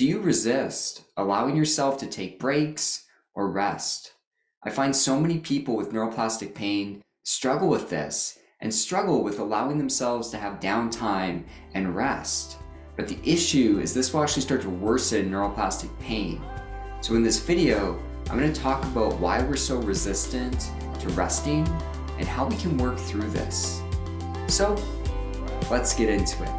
Do you resist allowing yourself to take breaks or rest? I find so many people with neuroplastic pain struggle with this and struggle with allowing themselves to have downtime and rest. But the issue is this will actually start to worsen neuroplastic pain. So in this video, I'm going to talk about why we're so resistant to resting and how we can work through this. So let's get into it.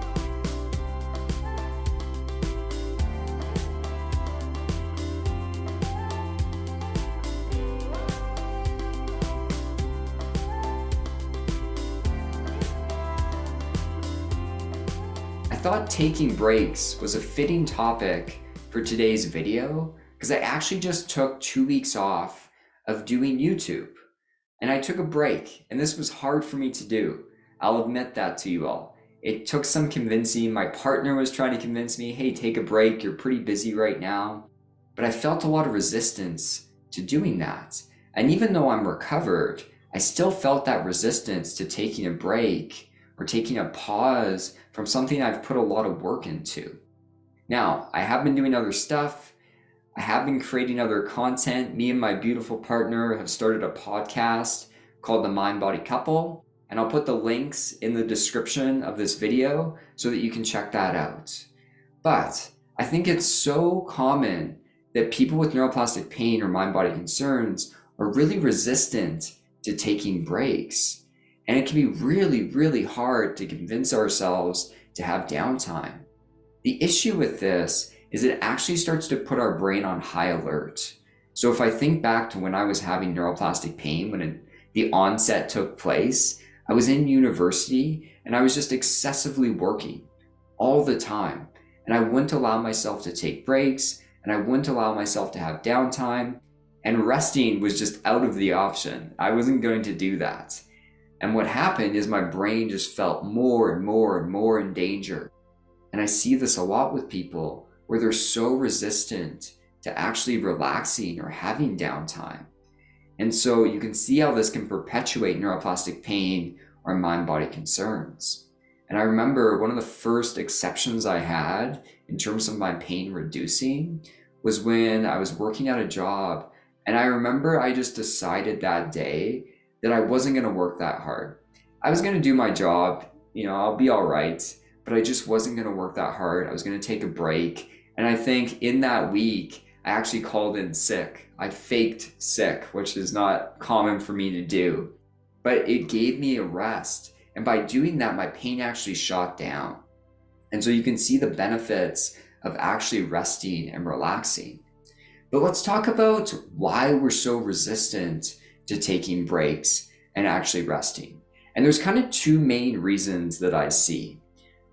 I thought taking breaks was a fitting topic for today's video because I actually just took 2 weeks off of doing YouTube and I took a break, and this was hard for me to do. I'll admit that to you all. It took some convincing. My partner was trying to convince me, hey, take a break, you're pretty busy right now. But I felt a lot of resistance to doing that. And even though I'm recovered, I still felt that resistance to taking a break or taking a pause from something I've put a lot of work into. Now, I have been doing other stuff. I have been creating other content. Me and my beautiful partner have started a podcast called The Mind Body Couple, and I'll put the links in the description of this video so that you can check that out. But I think it's so common that people with neuroplastic pain or mind-body concerns are really resistant to taking breaks. And it can be really, really hard to convince ourselves to have downtime. The issue with this is it actually starts to put our brain on high alert. So if I think back to when I was having neuroplastic pain, when the onset took place, I was in university and I was just excessively working all the time. And I wouldn't allow myself to take breaks, and I wouldn't allow myself to have downtime, and resting was just out of the option. I wasn't going to do that. And what happened is my brain just felt more and more and more in danger. And I see this a lot with people where they're so resistant to actually relaxing or having downtime. And so you can see how this can perpetuate neuroplastic pain or mind-body concerns. And I remember one of the first exceptions I had in terms of my pain reducing was when I was working at a job. And I remember I just decided that day that I wasn't going to work that hard. I was going to do my job, I'll be all right, but I just wasn't going to work that hard. I was going to take a break. And I think in that week, I actually called in sick. I faked sick, which is not common for me to do, but it gave me a rest. And by doing that, my pain actually shot down. And so you can see the benefits of actually resting and relaxing. But let's talk about why we're so resistant to taking breaks and actually resting. And there's kind of two main reasons that I see.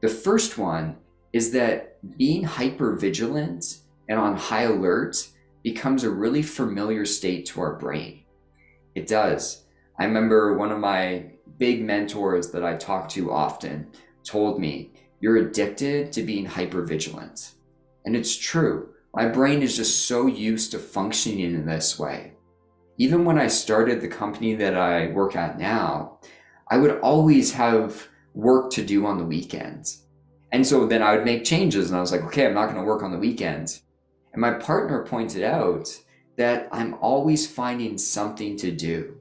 The first one is that being hypervigilant and on high alert becomes a really familiar state to our brain. It does. I remember one of my big mentors that I talk to often told me, you're addicted to being hypervigilant. And it's true. My brain is just so used to functioning in this way. Even when I started the company that I work at now, I would always have work to do on the weekends. And so then I would make changes and I was like, okay, I'm not going to work on the weekends. And my partner pointed out that I'm always finding something to do.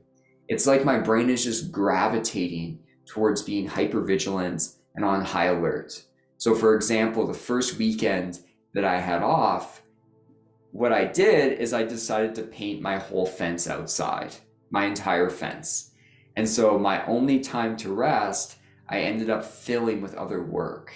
It's like my brain is just gravitating towards being hypervigilant and on high alert. So for example, the first weekend that I had off, what I did is I decided to paint my whole fence outside, my entire fence. And so my only time to rest, I ended up filling with other work.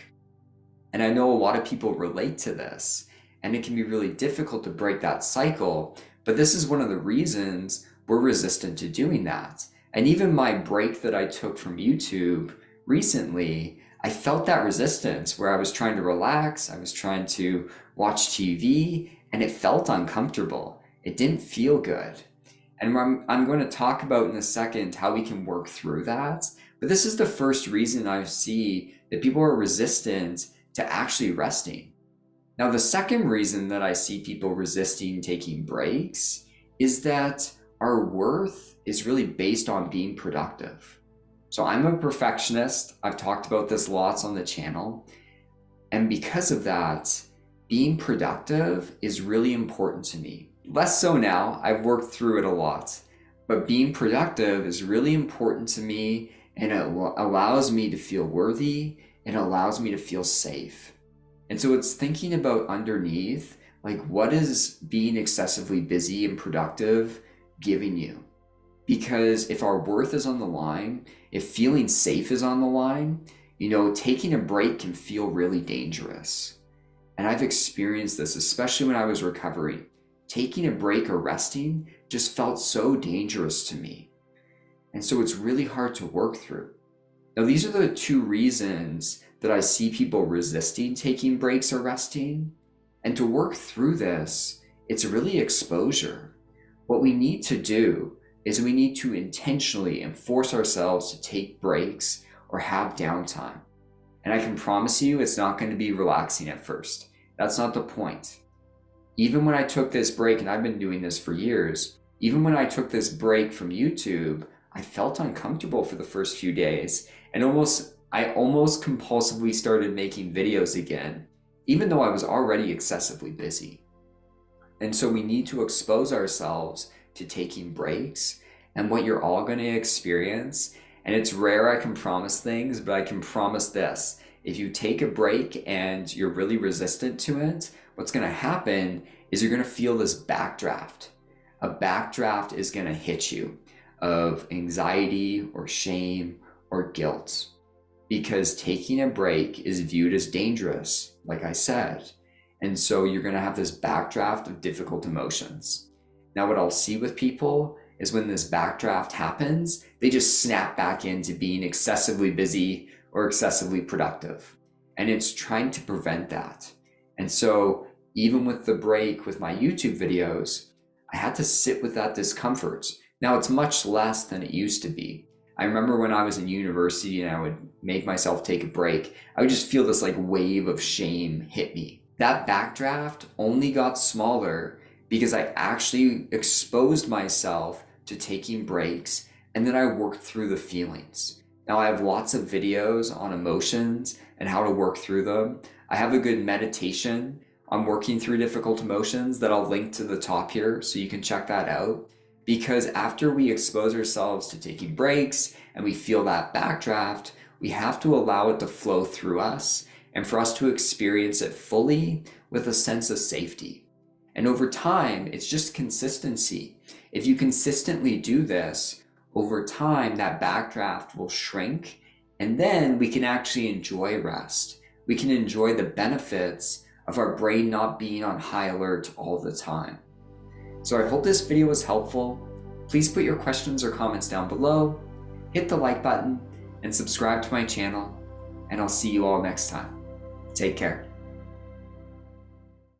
And I know a lot of people relate to this, and it can be really difficult to break that cycle, but this is one of the reasons we're resistant to doing that. And even my break that I took from YouTube recently, I felt that resistance where I was trying to relax, I was trying to watch TV, and it felt uncomfortable. It didn't feel good. And I'm going to talk about in a second how we can work through that. But this is the first reason I see that people are resistant to actually resting. Now, the second reason that I see people resisting taking breaks is that our worth is really based on being productive. So I'm a perfectionist. I've talked about this lots on the channel. And because of that, being productive is really important to me. Less so now, I've worked through it a lot, but being productive is really important to me, and it allows me to feel worthy, and allows me to feel safe. And so it's thinking about underneath, like, what is being excessively busy and productive giving you? Because if our worth is on the line, if feeling safe is on the line, taking a break can feel really dangerous. And I've experienced this, especially when I was recovering. Taking a break or resting just felt so dangerous to me. And so it's really hard to work through. Now, these are the two reasons that I see people resisting taking breaks or resting. And to work through this, it's really exposure. What we need to do is we need to intentionally enforce ourselves to take breaks or have downtime. And I can promise you it's not going to be relaxing at first. That's not the point. Even when I took this break, and I've been doing this for years, even when I took this break from YouTube, I felt uncomfortable for the first few days, and I almost compulsively started making videos again, even though I was already excessively busy. And so we need to expose ourselves to taking breaks, and what you're all going to experience, and it's rare I can promise things, but I can promise this: if you take a break and you're really resistant to it, what's going to happen is you're going to feel this backdraft. A backdraft is going to hit you of anxiety or shame or guilt, because taking a break is viewed as dangerous, like I said. And so you're going to have this backdraft of difficult emotions. Now, what I'll see with people is when this backdraft happens, they just snap back into being excessively busy or excessively productive. And it's trying to prevent that. And so even with the break with my YouTube videos, I had to sit with that discomfort. Now it's much less than it used to be. I remember when I was in university and I would make myself take a break, I would just feel this like wave of shame hit me. That backdraft only got smaller because I actually exposed myself to taking breaks, and then I worked through the feelings. Now I have lots of videos on emotions and how to work through them. I have a good meditation on working through difficult emotions that I'll link to the top here, so you can check that out. Because after we expose ourselves to taking breaks and we feel that backdraft, we have to allow it to flow through us and for us to experience it fully with a sense of safety. And over time, it's just consistency. If you consistently do this, over time, that backdraft will shrink, and then we can actually enjoy rest. We can enjoy the benefits of our brain not being on high alert all the time. So I hope this video was helpful. Please put your questions or comments down below, hit the like button, and subscribe to my channel, and I'll see you all next time. Take care.